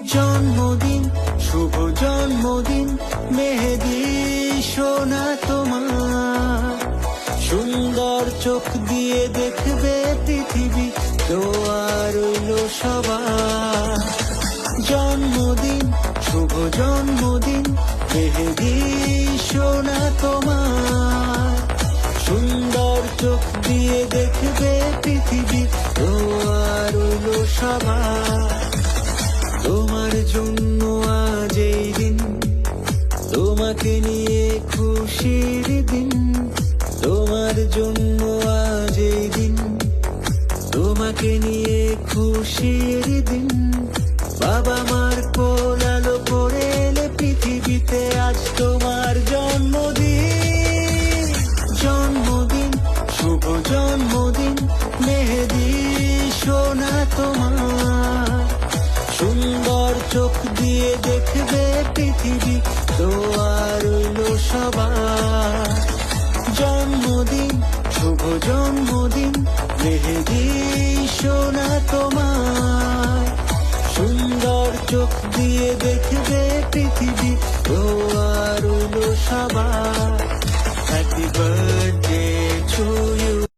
জন্মদিন, শুভ জন্মদিন মেহেদি সোনা তোমার। সুন্দর চোখ দিয়ে দেখবে পৃথিবী, দোয়া রইল সবার। জন্মদিন, শুভ জন্মদিন মেহেদি সোনা তোমার। সুন্দর চোখ দিয়ে দেখবে পৃথিবী, দোয়া রইল সবার। তোমার জন্য আজ এই দিন, তোমাকে নিয়ে খুশির দিন। তোমার জন্য আজ এই দিন, তোমাকে নিয়ে খুশির দিন। বাবা মার কোল আলো করে এলে পৃথিবীতে, আজ তোমার জন্মদিন। জন্মদিন, শুভ জন্মদিন মেহেদি সোনা তোমার। সুন্দর চোখ দিয়ে দেখবে পৃথিবী, দোয়া রইল সবার। জন্মদিন, শুভ জন্মদিন মেহেদি সোনা তোমার। সুন্দর চোখ দিয়ে দেখবে পৃথিবী, দোয়া রইল সবার। Happy birthday to you.